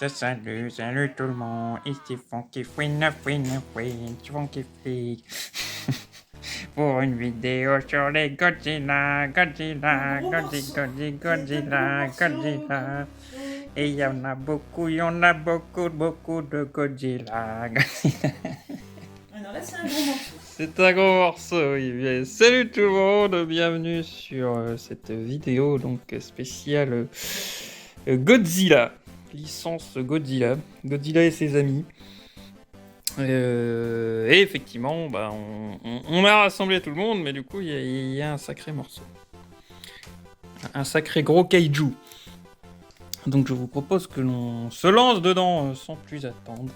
Salut tout le monde, ici Funky Fouine, Funky Flick. Pour une vidéo sur les Godzilla. Et il y en a beaucoup, de Godzilla. Alors là, c'est un gros morceau. C'est un gros morceau, oui. Bien, salut tout le monde, bienvenue sur cette vidéo donc spéciale Godzilla. Licence Godzilla. Godzilla et ses amis. Et effectivement, bah, on a rassemblé tout le monde, mais du coup, il y a un sacré morceau. Un sacré gros kaiju. Donc je vous propose que l'on se lance dedans sans plus attendre.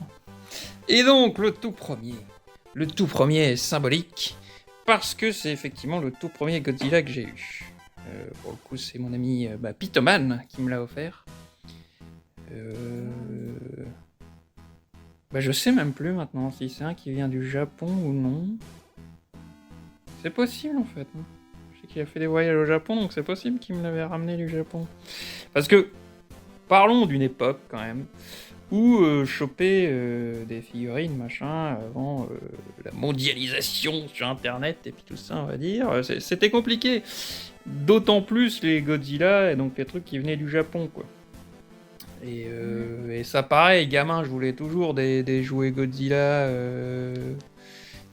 Et donc, le tout premier est symbolique, parce que c'est effectivement le tout premier Godzilla que j'ai eu. Pour le coup, c'est mon ami Pitoman qui me l'a offert. Je sais même plus maintenant si c'est un qui vient du Japon ou non. C'est possible en fait. Je sais qu'il a fait des voyages au Japon, donc c'est possible qu'il me l'avait ramené du Japon. Parce que, parlons d'une époque quand même, où choper des figurines, machin, avant la mondialisation sur Internet et puis tout ça, on va dire, c'était compliqué. D'autant plus les Godzilla et donc les trucs qui venaient du Japon, quoi. Et ça, pareil, gamin, je voulais toujours des jouets Godzilla,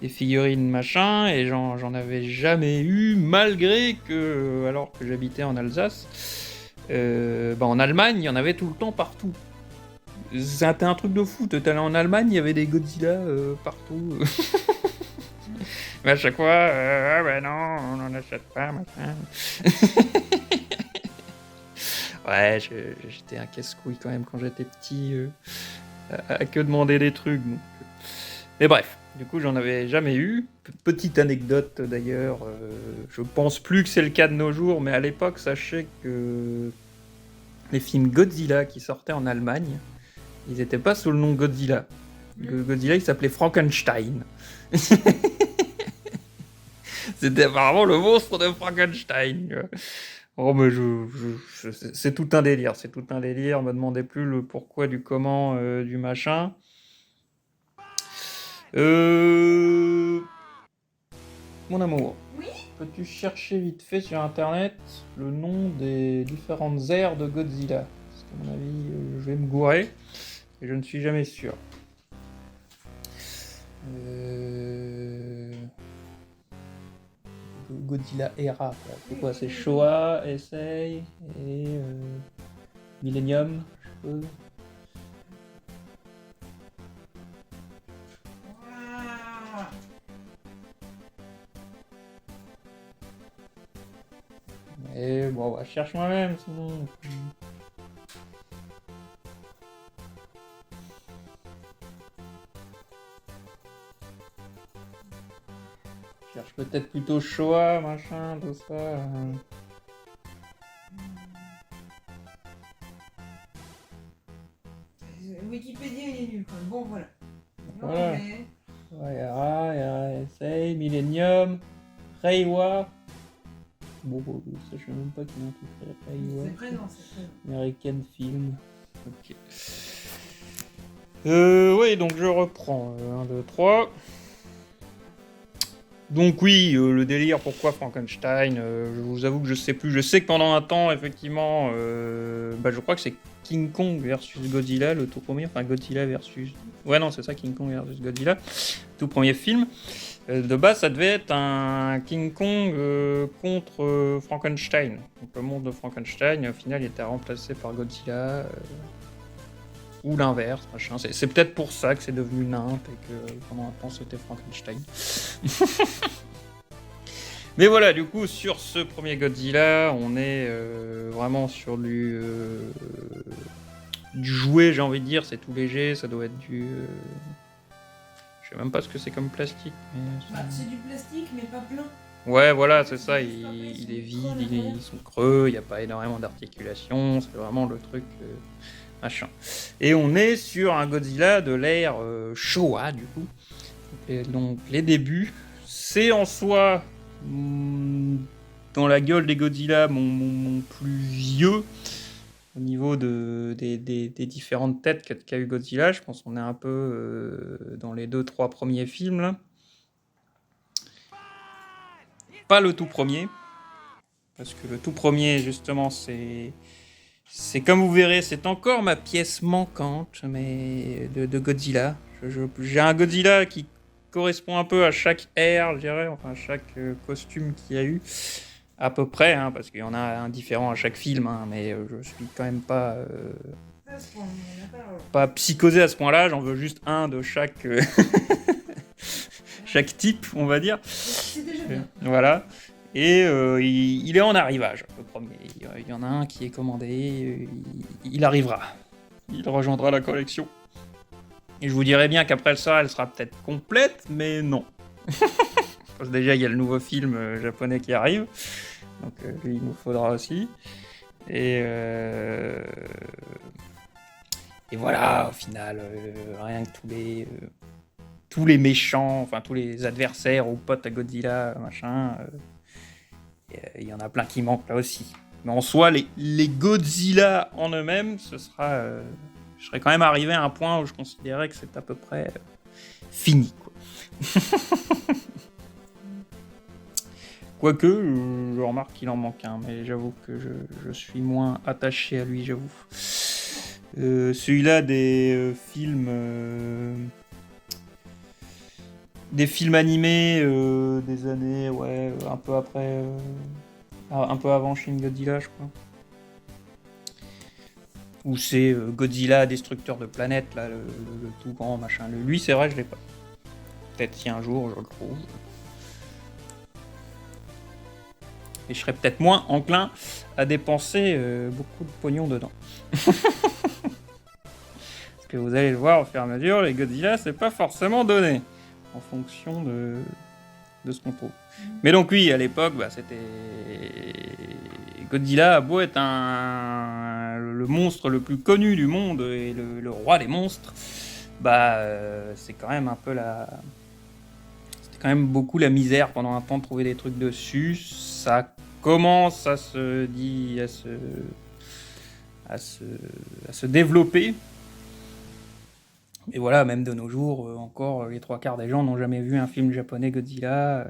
des figurines, machin, et j'en avais jamais eu, malgré que, alors que j'habitais en Alsace, en Allemagne, il y en avait tout le temps partout. C'était un truc de fou, t'allais en Allemagne, il y avait des Godzilla partout. Mais à chaque fois, non, on n'en achète pas, machin. Ouais, j'étais un casse-couille quand même quand j'étais petit, à que demander des trucs. Donc. Mais bref, du coup j'en avais jamais eu. Petite anecdote d'ailleurs, je pense plus que c'est le cas de nos jours, mais à l'époque, sachez que les films Godzilla qui sortaient en Allemagne, ils n'étaient pas sous le nom Godzilla. Godzilla, il s'appelait Frankenstein. C'était apparemment le monstre de Frankenstein. Oh, mais c'est tout un délire, me demandez plus le pourquoi, du comment, du machin. Mon amour, Oui. peux-tu chercher vite fait sur internet le nom des différentes aires de Godzilla? Parce qu'à mon avis, je vais me gourer, et je ne suis jamais sûr. Godzilla Era, c'est quoi? C'est Showa, Heisei et Millennium, je suppose. Et bon, bah, cherche moi-même sinon. Cherche peut-être plutôt Showa, machin, tout ça. Wikipédia, il est nul quand même. Bon, voilà. Voilà. Mais... Era, Heisei, Millennium, Reiwa. Bon, ça je sais même pas qui m'a tout fait. Reiwa. C'est présent, c'est présent. American Film. Ok. Oui, donc je reprends. 1, 2, 3. Donc oui, le délire, pourquoi Frankenstein, je vous avoue que je sais plus. Je sais que pendant un temps, effectivement, je crois que c'est King Kong versus Godzilla, le tout premier. Enfin, Godzilla versus... Ouais, non, c'est ça, King Kong versus Godzilla. Tout premier film. De base, ça devait être un King Kong contre Frankenstein. Donc le monde de Frankenstein, au final, il était remplacé par Godzilla... ou l'inverse, machin. C'est peut-être pour ça que c'est devenu nimp et que pendant un temps c'était Frankenstein. Mais voilà, du coup, sur ce premier Godzilla, on est vraiment sur du jouet, j'ai envie de dire. C'est tout léger, ça doit être du... je sais même pas ce que c'est comme plastique. Mais c'est du plastique, mais pas plein. Ouais, voilà, c'est ça, il est vide, ils sont creux, il n'y a pas énormément d'articulation, c'est vraiment le truc... machin. Et on est sur un Godzilla de l'ère Showa, du coup. Et donc, les débuts, c'est en soi, dans la gueule des Godzilla, mon plus vieux. au niveau des différentes têtes qu'a eu Godzilla. Je pense qu'on est un peu dans les 2-3 premiers films, là. Pas le tout premier, parce que le tout premier, justement, c'est comme vous verrez, c'est encore ma pièce manquante mais de Godzilla. J'ai un Godzilla qui correspond un peu à chaque ère, je dirais, enfin à chaque costume qu'il y a eu, à peu près, hein, parce qu'il y en a un différent à chaque film, hein, mais je suis quand même pas psychosé à ce point-là. J'en veux juste un de chaque chaque type, on va dire. C'est déjà bien. Voilà. Et il est en arrivage, le premier. Il y en a un qui est commandé, il arrivera. Il rejoindra la collection. Et je vous dirais bien qu'après ça, elle sera peut-être complète, mais non. Parce que déjà, il y a le nouveau film japonais qui arrive. Donc lui, il nous faudra aussi. Et voilà, au final, rien que tous les méchants, enfin tous les adversaires ou potes à Godzilla, machin... il y en a plein qui manquent là aussi. Mais en soi, les Godzilla en eux-mêmes, je serais quand même arrivé à un point où je considérais que c'est à peu près fini, quoi. Quoique, je remarque qu'il en manque un, mais j'avoue que je suis moins attaché à lui, j'avoue. Celui-là des films animés des années, ouais, un peu après, un peu avant Shin Godzilla, je crois. Où c'est Godzilla, destructeur de planètes, là, le tout grand machin. Lui, c'est vrai, je l'ai pas. Peut-être si un jour je le trouve. Et je serais peut-être moins enclin à dépenser beaucoup de pognon dedans. Parce que vous allez le voir au fur et à mesure, les Godzilla, c'est pas forcément donné. En fonction de ce qu'on trouve. Mais donc oui, à l'époque, c'était... Godzilla a beau être le monstre le plus connu du monde et le roi des monstres, c'est quand même un peu C'était quand même beaucoup la misère pendant un temps de trouver des trucs dessus. Ça commence à se développer. Et voilà, même de nos jours, encore, les 3/4 des gens n'ont jamais vu un film japonais Godzilla.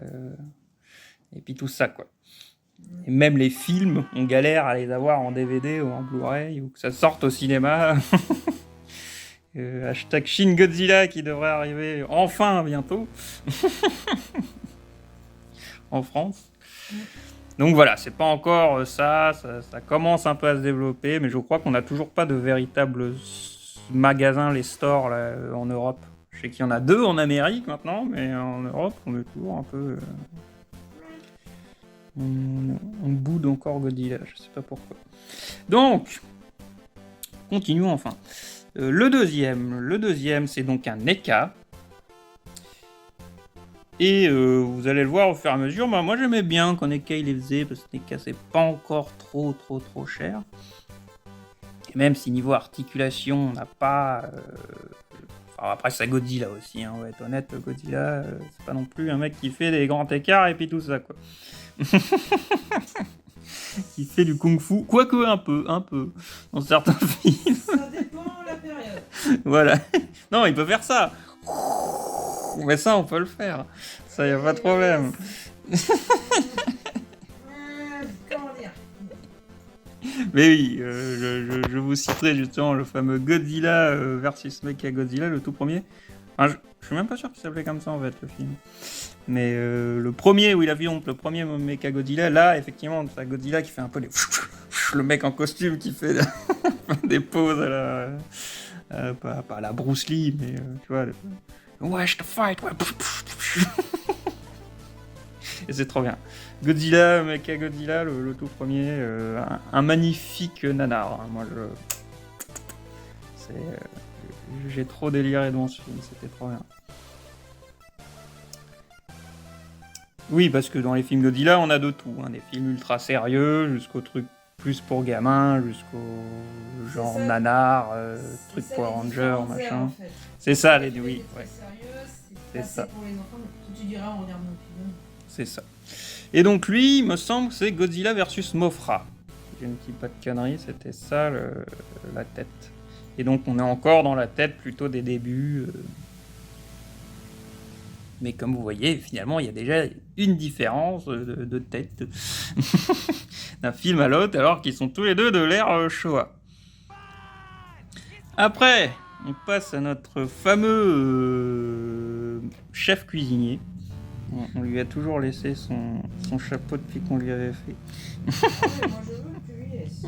Et puis tout ça, quoi. Et même les films, on galère à les avoir en DVD ou en Blu-ray, ou que ça sorte au cinéma. Hashtag Shin Godzilla qui devrait arriver enfin bientôt. En France. Donc voilà, c'est pas encore ça commence un peu à se développer, mais je crois qu'on n'a toujours pas de véritables magasins, les stores là, en Europe. Je sais qu'il y en a 2 en Amérique maintenant, mais en Europe, on est toujours un peu... on boude encore Godzilla, je sais pas pourquoi. Donc, continuons enfin. Le deuxième, c'est donc un NECA. Et vous allez le voir au fur et à mesure. Moi j'aimais bien quand NECA il les faisait, parce que NECA c'est pas encore trop cher. Et même si niveau articulation on n'a pas... Enfin, après c'est Godzilla aussi, hein, on va être honnête, Godzilla c'est pas non plus un mec qui fait des grands écarts et puis tout ça, quoi. Qui fait du kung-fu, quoique un peu, dans certains films. Ça dépend de la période. Voilà. Non, il peut faire ça. Mais ça, on peut le faire. Ça, y a pas de problème. Comment dire ? Mais oui, je vous citerai justement le fameux Godzilla versus Mechagodzilla, le tout premier. Enfin, je suis même pas sûr qu'il s'appelait comme ça en fait, le film. Mais le premier, où il a vu donc le premier Mechagodzilla, là, effectivement, c'est Godzilla qui fait un peu le mec en costume qui fait des poses à la... pas à la Bruce Lee, mais tu vois... Watch the fight, ouais. Et c'est trop bien. Godzilla, Mechagodzilla, le tout premier, un magnifique nanar. Hein. Moi, j'ai trop déliré dans ce film, c'était trop bien. Oui, parce que dans les films Godzilla, on a de tout. Hein. Des films ultra sérieux, jusqu'au truc plus pour gamins, jusqu'au genre nanar, truc Power Ranger, machin. En fait. C'est ça, les deux, oui. Ouais. C'est ça. Pour les enfants, tu diras en regardant le film. C'est ça. Et donc lui, il me semble que c'est Godzilla versus Mothra. je ne dis pas de conneries, c'était ça la tête. Et donc on est encore dans la tête plutôt des débuts. Mais comme vous voyez, finalement, il y a déjà une différence de tête d'un film à l'autre, alors qu'ils sont tous les deux de l'ère Showa. Après, on passe à notre fameux chef cuisinier. On lui a toujours laissé son chapeau depuis qu'on lui avait fait. Moi je veux que tu lui laisses.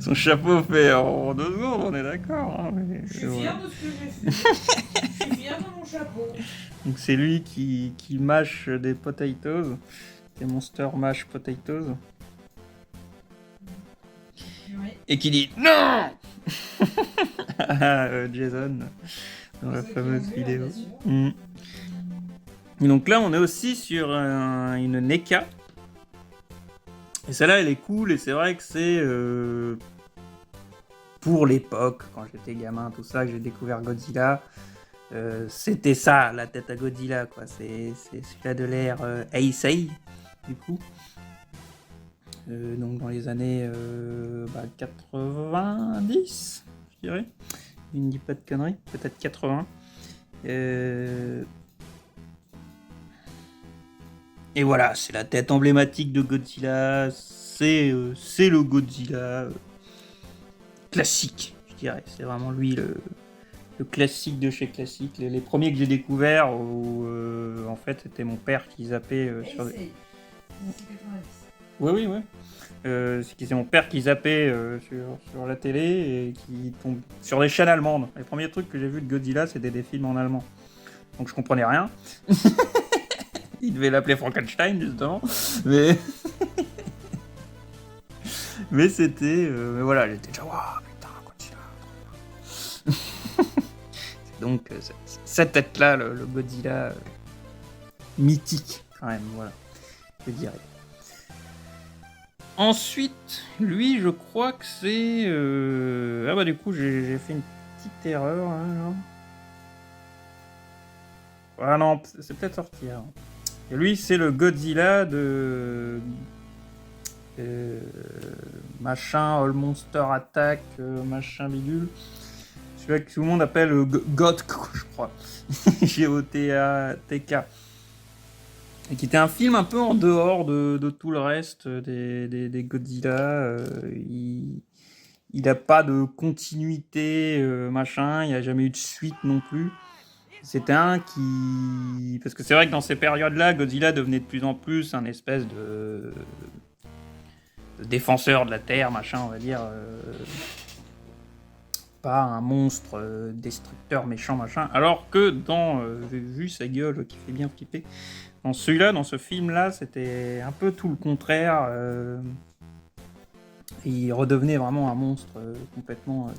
Son chapeau fait en 2 secondes, on est d'accord. Hein, Je suis fier de ce que j'ai fait. Je suis fier de mon chapeau. Donc c'est lui qui mâche des potatoes, des monster mash potatoes. Oui. Et qui dit non. Jason dans la Ceux qui fameuse ont vu, vidéo. bien sûr. Et donc là on est aussi sur une NECA. Et celle-là elle est cool et c'est vrai que c'est pour l'époque, quand j'étais gamin, tout ça, que j'ai découvert Godzilla. C'était ça, la tête à Godzilla, quoi. C'est celui-là de l'ère Heisei, du coup. Donc dans les années 90, je dirais. Il ne dit pas de conneries, peut-être 80. Et voilà, c'est la tête emblématique de Godzilla. C'est le Godzilla classique, je dirais. C'est vraiment lui le classique de chez classique. Les premiers que j'ai découverts, où en fait c'était mon père qui zappait sur. Essaye. C'est 90. Oui. C'est mon père qui zappait sur la télé et qui tombe sur des chaînes allemandes. Les premiers trucs que j'ai vus de Godzilla, c'était des films en allemand. Donc je comprenais rien. Il devait l'appeler Frankenstein, justement. Mais. Mais c'était. Mais voilà, j'étais déjà. Waouh, putain, Godzilla. Donc, cette tête-là, le Godzilla mythique, quand même, voilà. Je dirais. Ensuite, lui, je crois que c'est... Ah bah du coup, j'ai fait une petite erreur. Hein, ah non, c'est peut-être sorti. Hein. Et lui, c'est le Godzilla de... machin, All Monster Attack, machin bidule. Celui-là que tout le monde appelle Gotk, je crois. G-O-T-A-T-K. Et qui était un film un peu en dehors de tout le reste des Godzilla. Il n'a pas de continuité, machin. Il n'y a jamais eu de suite non plus. C'était un qui... Parce que c'est vrai que dans ces périodes-là, Godzilla devenait de plus en plus un espèce de défenseur de la Terre, machin, on va dire. Pas un monstre destructeur, méchant, machin. Alors que dans... j'ai vu sa gueule qui fait bien flipper. Dans celui-là, dans ce film-là, c'était un peu tout le contraire. Il redevenait vraiment un monstre complètement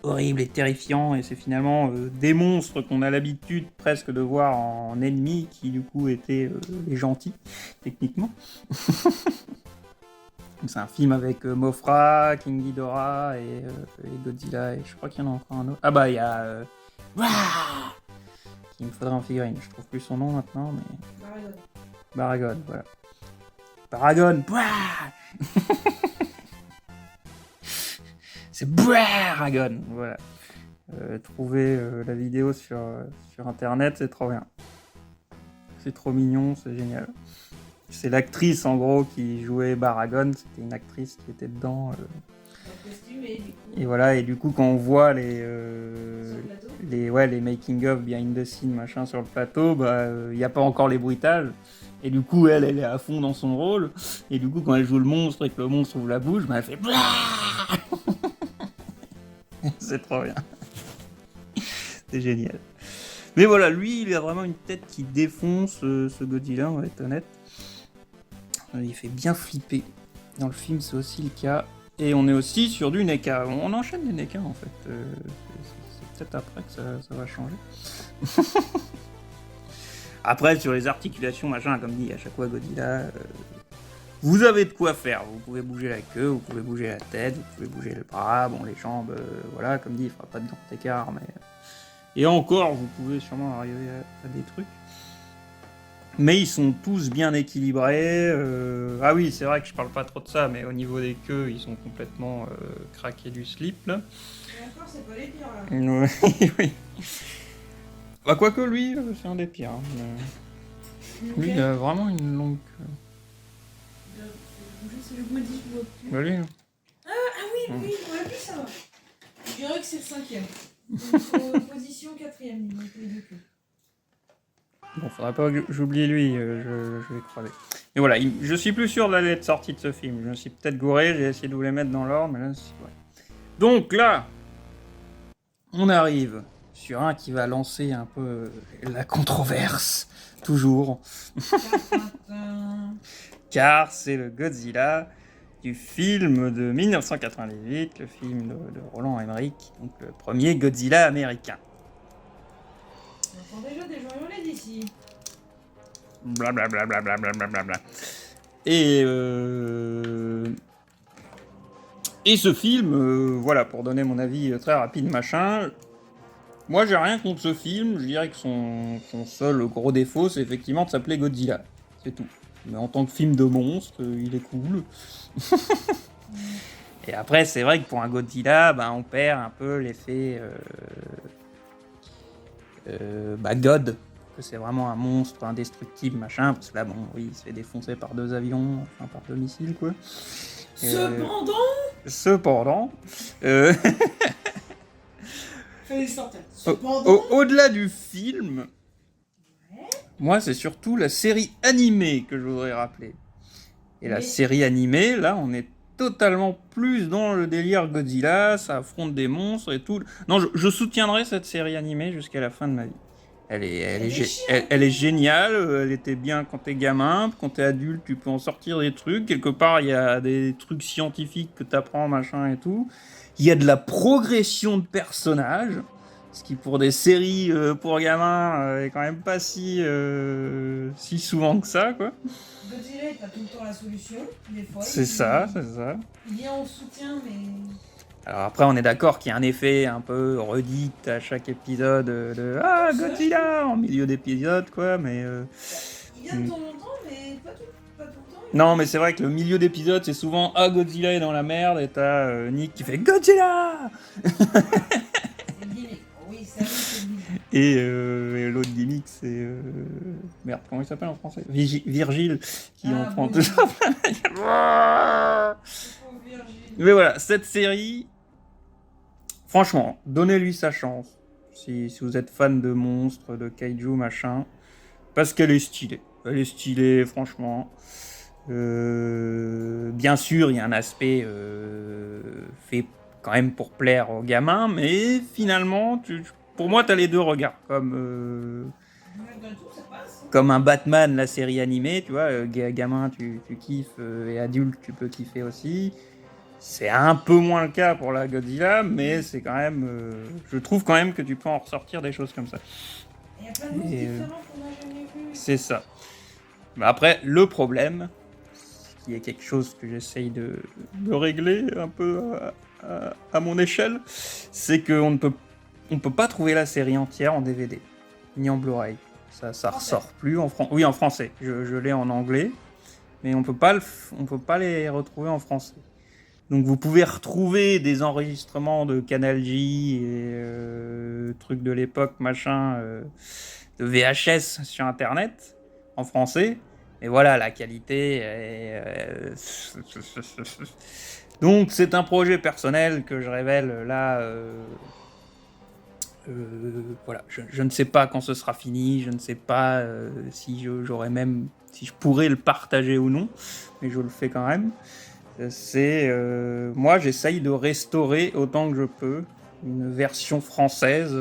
horrible et terrifiant. Et c'est finalement des monstres qu'on a l'habitude presque de voir en ennemis qui du coup étaient les gentils, techniquement. C'est un film avec Mothra, King Ghidorah et Godzilla. Et je crois qu'il y en a encore un autre. Ah bah il y a... Il me faudrait en figurine. Je trouve plus son nom maintenant, mais... Baragon, voilà. Baragon, c'est Baragon, voilà. Trouver la vidéo sur internet, c'est trop bien. C'est trop mignon, c'est génial. C'est l'actrice en gros qui jouait Baragon, c'était une actrice qui était dedans. Et voilà, et du coup quand on voit les making of, behind the scene, machin sur le plateau, bah il n'y a pas encore les bruitages. Et du coup elle est à fond dans son rôle. Et du coup quand elle joue le monstre et que le monstre ouvre la bouche, bah elle fait c'est trop bien. C'est génial. Mais voilà, lui il a vraiment une tête qui défonce ce Godzilla, on va être honnête. Il fait bien flipper. Dans le film c'est aussi le cas. Et on est aussi sur du NECA. On enchaîne des NECA en fait. C'est peut-être après que ça va changer. Après, sur les articulations, machin, comme dit à chaque fois Godzilla, vous avez de quoi faire. Vous pouvez bouger la queue, vous pouvez bouger la tête, vous pouvez bouger le bras, bon, les jambes, voilà, comme dit, il fera pas de grand écart, mais. Et encore, vous pouvez sûrement arriver à des trucs. Mais ils sont tous bien équilibrés. Ah oui, c'est vrai que je parle pas trop de ça, mais au niveau des queues, ils sont complètement craqués du slip, là. Et encore, c'est pas les pires là. Oui, oui. Bah, quoique lui, c'est un des pires. Hein, mais... Lui, il a vraiment une longue queue. C'est le maudit, je vois plus. Bah, lui, Ah oui, oui, on l'a plus, ça va. Je dirais que c'est le 5e. Donc, position 4e, il manque les deux queues. Bon, faudrait pas que j'oublie lui, je vais croiser. Et voilà, je suis plus sûr de la lettre sortie de ce film. Je me suis peut-être gouré, j'ai essayé de vous les mettre dans l'ordre, mais là, c'est... Ouais. Donc là, on arrive sur un qui va lancer un peu la controverse, toujours. Car c'est le Godzilla du film de 1998, le film de Roland Emmerich, donc le premier Godzilla américain. On entend déjà des gens hurler d'ici. Blablabla. Et ce film, voilà, pour donner mon avis très rapide, machin, moi j'ai rien contre ce film, je dirais que son seul gros défaut, c'est effectivement de s'appeler Godzilla, c'est tout. Mais en tant que film de monstre, il est cool. Et après, c'est vrai que pour un Godzilla, ben, on perd un peu l'effet God, que c'est vraiment un monstre indestructible, machin, parce que là, bon, oui, il se fait défoncer par 2 avions, enfin par 2 missiles, quoi. Cependant, Fallait sortir. au-delà du film, moi, c'est surtout la série animée que je voudrais rappeler. Et la série animée, là, on est totalement plus dans le délire Godzilla, ça affronte des monstres et tout. Non, je soutiendrai cette série animée jusqu'à la fin de ma vie. Elle est géniale, elle était bien quand t'es gamin, quand t'es adulte, tu peux en sortir des trucs. Quelque part, il y a des trucs scientifiques que t'apprends, machin et tout. Il y a de la progression de personnages, ce qui pour des séries pour gamins est quand même pas si souvent que ça, quoi. Godzilla est pas tout le temps la solution, des fois. C'est ça. Il vient en soutien, mais... Alors après, on est d'accord qu'il y a un effet un peu redit à chaque épisode de Ah, Godzilla en milieu d'épisode, quoi, mais... Il vient de temps en temps, mais pas tout le temps. Non, mais c'est vrai que le milieu d'épisode, c'est souvent Ah, Godzilla est dans la merde, et t'as Nick qui fait Godzilla. C'est le gimmick. Oui, ça oui, c'est le gimmick. Et l'autre gimmick, c'est... Merde, comment il s'appelle en français Virgile, qui en prend toujours plein la gueule. Mais voilà, cette série... Franchement, donnez-lui sa chance, si vous êtes fan de monstres, de kaiju, machin, parce qu'elle est stylée. Elle est stylée, franchement. Bien sûr, il y a un aspect fait quand même pour plaire aux gamins, mais finalement, pour moi, t'as les deux regards. Comme un Batman, la série animée, tu vois, gamin, tu kiffes, et adulte, tu peux kiffer aussi. C'est un peu moins le cas pour la Godzilla, mais c'est quand même... je trouve quand même que tu peux en ressortir des choses comme ça. Il y a plein de monstres différents qu'on n'a jamais vus. C'est ça. Mais après, le problème, qui est quelque chose que j'essaye de régler un peu à mon échelle, c'est qu'on ne peut pas trouver la série entière en DVD, ni en Blu-ray. Ça ressort plus en français. Oui, en français. Je l'ai en anglais, mais on peut pas les retrouver en français. Donc vous pouvez retrouver des enregistrements de Canal J et trucs de l'époque, machin, de VHS sur Internet, en français. Et voilà, la qualité est... Donc c'est un projet personnel que je révèle là. Voilà, je ne sais pas quand ce sera fini, je ne sais pas si je pourrais le partager ou non, mais je le fais quand même. C'est moi j'essaye de restaurer autant que je peux une version française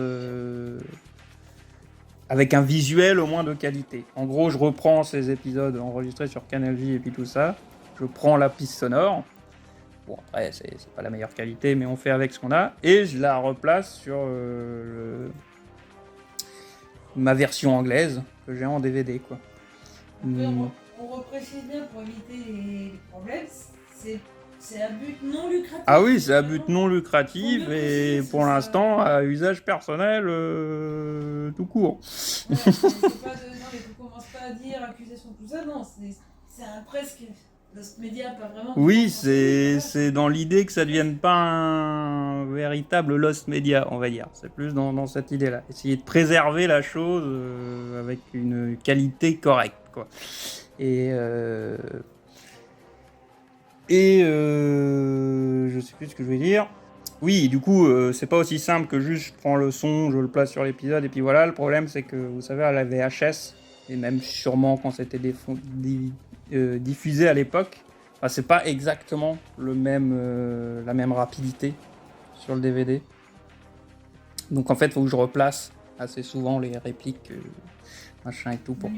avec un visuel au moins de qualité. En gros, je reprends ces épisodes enregistrés sur Canal J et puis tout ça, je prends la piste sonore, bon après c'est pas la meilleure qualité mais on fait avec ce qu'on a, et je la replace sur ma version anglaise que j'ai en DVD, quoi. On reprécise bien pour éviter les problèmes. C'est à but non lucratif. Ah oui, c'est à but non lucratif et pour l'instant à usage personnel tout court. Ouais, c'est pas de... Non, mais tu commences pas à dire, accusation, tout ça, non, c'est presque Lost Media, pas vraiment. Oui, c'est dans l'idée que ça devienne pas un véritable Lost Media, on va dire. C'est plus dans cette idée-là. Essayer de préserver la chose avec une qualité correcte, quoi. Je sais plus ce que je vais dire. Oui, du coup, c'est pas aussi simple que juste je prends le son, je le place sur l'épisode et puis voilà. Le problème, c'est que vous savez, à la VHS, et même sûrement quand c'était diffusé à l'époque, bah, c'est pas exactement la même rapidité sur le DVD. Donc en fait, il faut que je replace assez souvent les répliques, machin et tout, pour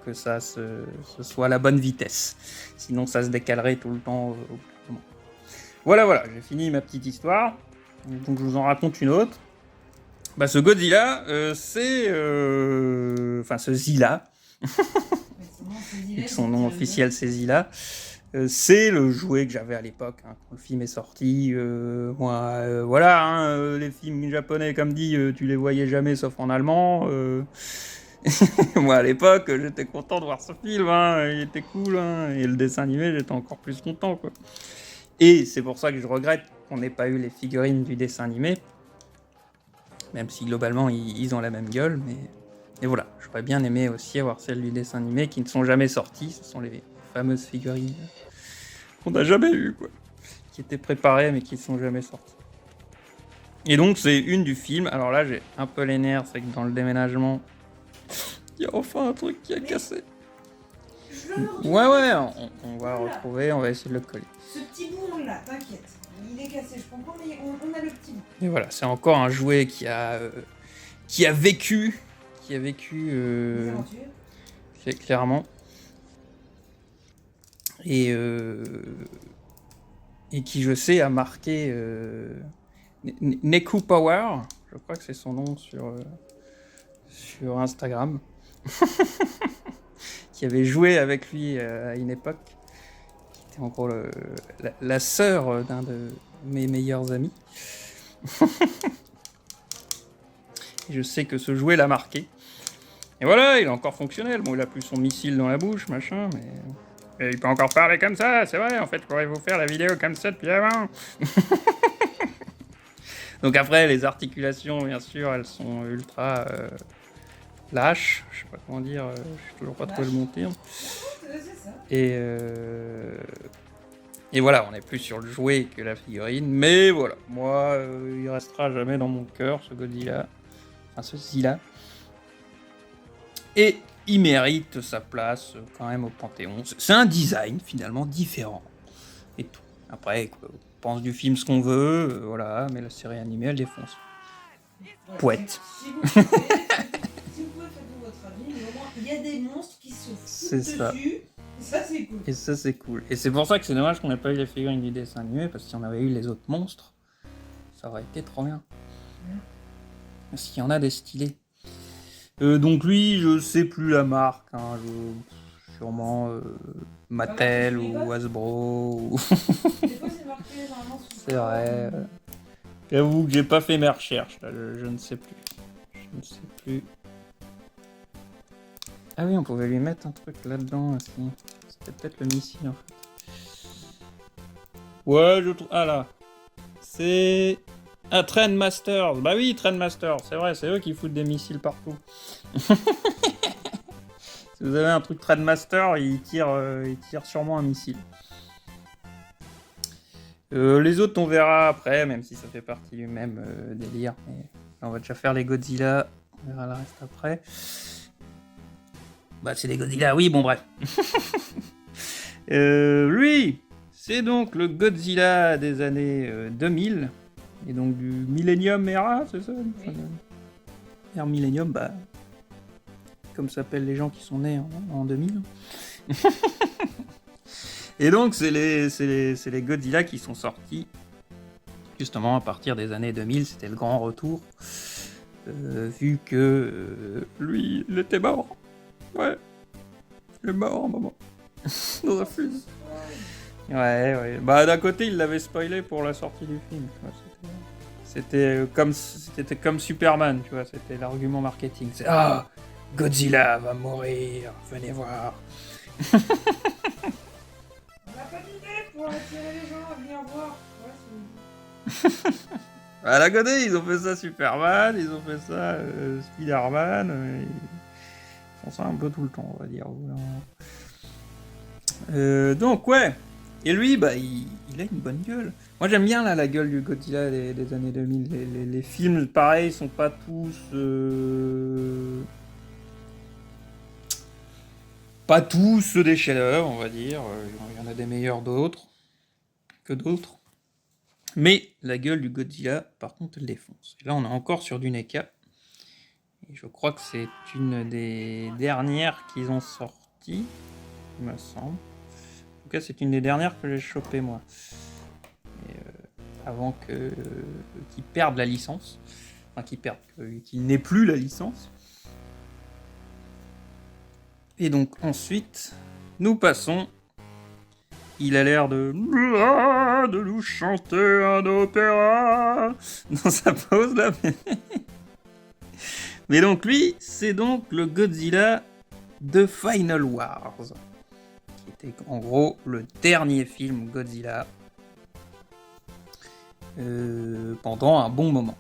que ça ce soit à la bonne vitesse. Sinon, ça se décalerait tout le temps. Voilà, j'ai fini ma petite histoire. Donc je vous en raconte une autre. Bah, ce Godzilla, ce Zilla. Son nom officiel, c'est Zilla. C'est le jouet que j'avais à l'époque, hein, quand le film est sorti. Les films japonais, comme dit, tu les voyais jamais sauf en allemand. Moi, à l'époque, j'étais content de voir ce film, hein, il était cool, hein, et le dessin animé, j'étais encore plus content, quoi. Et c'est pour ça que je regrette qu'on n'ait pas eu les figurines du dessin animé, même si globalement ils ont la même gueule, mais voilà, j'aurais bien aimé aussi avoir celles du dessin animé qui ne sont jamais sorties. Ce sont les fameuses figurines qu'on n'a jamais eues, quoi, qui étaient préparées mais qui ne sont jamais sorties. Et donc c'est une du film. Alors là j'ai un peu les nerfs, c'est que dans le déménagement, il y a enfin un truc qui a cassé. Ouais, on va le retrouver, on va essayer de le coller. Ce petit bout, on l'a, t'inquiète. Il est cassé, je comprends, mais on a le petit bout. Et voilà, c'est encore un jouet qui a vécu. Des aventures. Clairement. Et qui, je sais, a marqué Neku Power. Je crois que c'est son nom sur Instagram. Qui avait joué avec lui à une époque, qui était en gros la sœur d'un de mes meilleurs amis. Et je sais que ce jouet l'a marqué. Et voilà, il est encore fonctionnel. Bon, il a plus son missile dans la bouche, machin, mais il peut encore parler comme ça, c'est vrai. En fait, je pourrais vous faire la vidéo comme ça depuis avant. Donc après, les articulations, bien sûr, elles sont ultra... lâche, je sais pas comment dire, je sais toujours pas trop le monter. Hein. Et voilà, on est plus sur le jouet que la figurine, mais voilà, moi, il restera jamais dans mon cœur, ce Godzilla, enfin ce Zilla. Et il mérite sa place quand même au Panthéon. C'est un design finalement différent et tout. Après, on pense du film ce qu'on veut, voilà, mais la série animée, elle défonce. Poète. Il y a des monstres qui se foutent dessus. Ça, c'est cool. Et ça, c'est cool. Et c'est pour ça que c'est dommage qu'on n'ait pas eu les figurines du dessin animé, parce que si on avait eu les autres monstres, ça aurait été trop bien. Parce qu'il y en a des stylés. Donc lui, je sais plus la marque. Hein, sûrement Mattel ou Hasbro. Ou... Des fois, c'est marqué normalement sous. C'est vrai. J'avoue que j'ai pas fait mes recherches. Là, je ne sais plus. Ah oui, on pouvait lui mettre un truc là-dedans aussi. C'était peut-être le missile en fait. Ouais, je trouve. Ah là. C'est. Ah, Trendmasters. Bah oui, Trendmasters. C'est vrai, c'est eux qui foutent des missiles partout. Si vous avez un truc Trendmaster, il tire sûrement un missile. Les autres, on verra après, même si ça fait partie du même délire. Mais on va déjà faire les Godzilla. On verra le reste après. Bah, c'est des Godzilla, oui, bon, bref. Lui, c'est donc le Godzilla des années 2000. Et donc du Millennium Era, c'est ça? Oui. Ère Millennium, bah. Comme s'appellent les gens qui sont nés en 2000. Et donc, c'est les Godzilla qui sont sortis justement à partir des années 2000. C'était le grand retour. Vu que lui, il était mort. Ouais. Il est mort, maman. Dans un film. Ouais. Bah, d'un côté, il l'avait spoilé pour la sortie du film. Tu vois, c'était comme Superman, tu vois. C'était l'argument marketing. C'est Godzilla va mourir, venez voir. On n'a pas d'idée pour attirer les gens à venir voir. Ouais, À la Godé, ils ont fait ça Superman, ils ont fait ça Spider-Man, ils font ça un peu tout le temps, on va dire. Donc ouais, et lui, bah, il a une bonne gueule. Moi j'aime bien là la gueule du Godzilla des années 2000. Les films, pareil, sont pas tous... Pas tous des chefs-d'œuvre, on va dire. Il y en a des meilleurs que d'autres. Mais la gueule du Godzilla, par contre, elle défonce. Et là, on est encore sur du NECA. Et je crois que c'est une des dernières qu'ils ont sorties, il me semble. En tout cas, c'est une des dernières que j'ai chopé moi. Et, avant qu'ils perdent la licence. Enfin, qu'ils n'aient plus la licence. Et donc ensuite, nous passons. Il a l'air de nous chanter un opéra dans sa pause là. Mais donc lui, c'est donc le Godzilla de Final Wars, qui était en gros le dernier film Godzilla pendant un bon moment.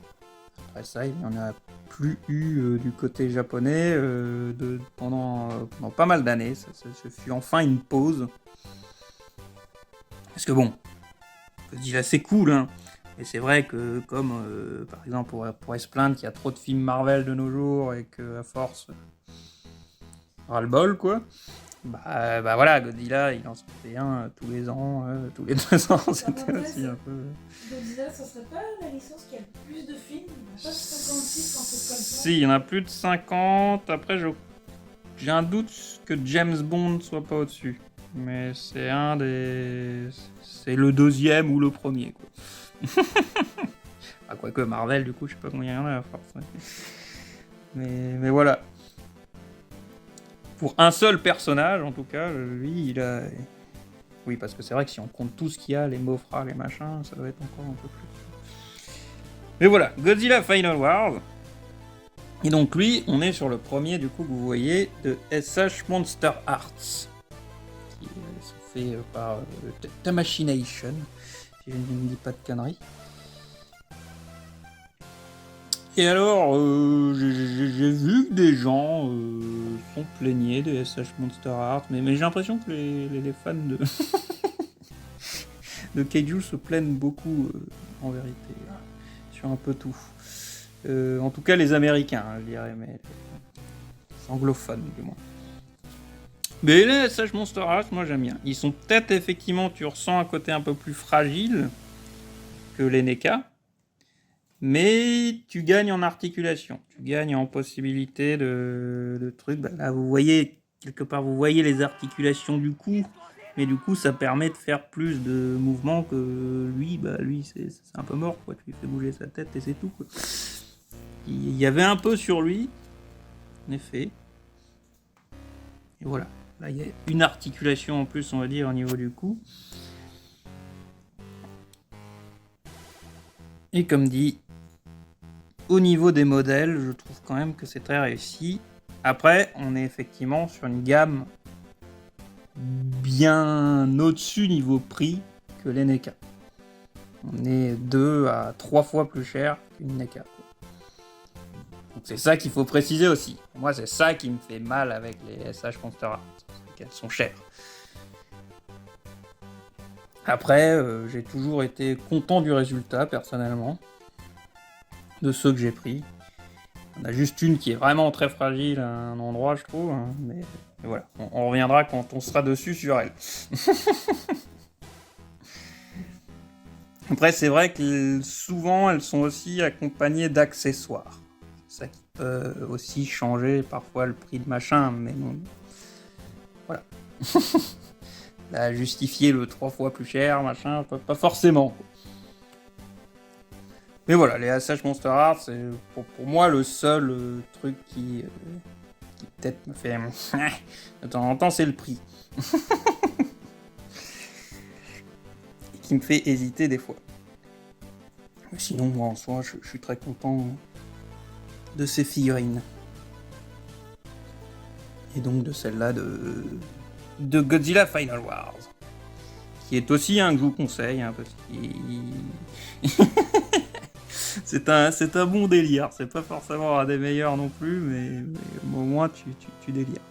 Après ça, il n'y en a plus eu du côté japonais pendant pas mal d'années. Ça fut enfin une pause. Parce que bon, Godzilla c'est cool, hein. Mais c'est vrai que comme par exemple on pourrait se plaindre qu'il y a trop de films Marvel de nos jours et que à force ras-le-bol quoi. Bah voilà, Godzilla il en sortait un tous les ans, tous les 2 ans, c'était aussi un peu... Godzilla, ça serait pas la licence qui a le plus de films? Il n'y a pas 56, un truc comme ça? Si, il y en a plus de 50, après j'ai un doute que James Bond soit pas au-dessus. Mais c'est c'est le deuxième ou le premier quoi. Ah, quoique Marvel du coup je sais pas combien il y en a à force. Ouais. Mais voilà. Pour un seul personnage en tout cas, lui il a... Oui parce que c'est vrai que si on compte tout ce qu'il y a, les Mothra, les machins, ça doit être encore un peu plus. Mais voilà, Godzilla Final Wars. Et donc lui, on est sur le premier du coup que vous voyez de SH Monster Arts. Qui sont faits par Tamashii-Nation, si je ne dis pas de conneries. Et alors, j'ai vu que des gens sont plaignés des SH Monster Art, mais j'ai l'impression que les fans de Kaiju se plaignent beaucoup, en vérité, sur un peu tout. En tout cas, les Américains, je dirais, mais les anglophones, du moins. Mais les SH Monster Art, moi j'aime bien. Ils sont peut-être, effectivement, tu ressens un côté un peu plus fragile que les NECA. Mais tu gagnes en articulation, tu gagnes en possibilité de trucs. Bah là, vous voyez, quelque part, vous voyez les articulations du cou, mais du coup, ça permet de faire plus de mouvements que lui. Bah, lui, c'est un peu mort, quoi. Tu lui fais bouger sa tête et c'est tout, quoi. Il y avait un peu sur lui, en effet. Et voilà. Là, il y a une articulation en plus, on va dire, au niveau du cou. Et comme dit, au niveau des modèles, je trouve quand même que c'est très réussi. Après, on est effectivement sur une gamme bien au-dessus niveau prix que les NECA. On est 2 à 3 fois plus cher qu'une NECA. Donc c'est ça qu'il faut préciser aussi. Moi, c'est ça qui me fait mal avec les SH Monster Art, c'est qu'elles sont chères. Après, j'ai toujours été content du résultat, personnellement, de ceux que j'ai pris. On a juste une qui est vraiment très fragile à un endroit, je trouve. Hein, mais voilà, on reviendra quand on sera dessus sur elle. Après, c'est vrai que souvent, elles sont aussi accompagnées d'accessoires. Ça qui peut aussi changer parfois le prix de machin, mais non. Voilà. Là, justifier le 3 fois plus cher, machin, pas forcément. Quoi. Mais voilà, les SH Monster Art, c'est pour moi le seul truc qui peut-être me fait... de temps en temps, c'est le prix. Et qui me fait hésiter des fois. Mais sinon, moi, en soi, je suis très content de ces figurines. Et donc de celle-là de Godzilla Final Wars. Qui est aussi un que je vous conseille, hein, parce qu'il... c'est un bon délire. C'est pas forcément un des meilleurs non plus, mais au moins tu délires.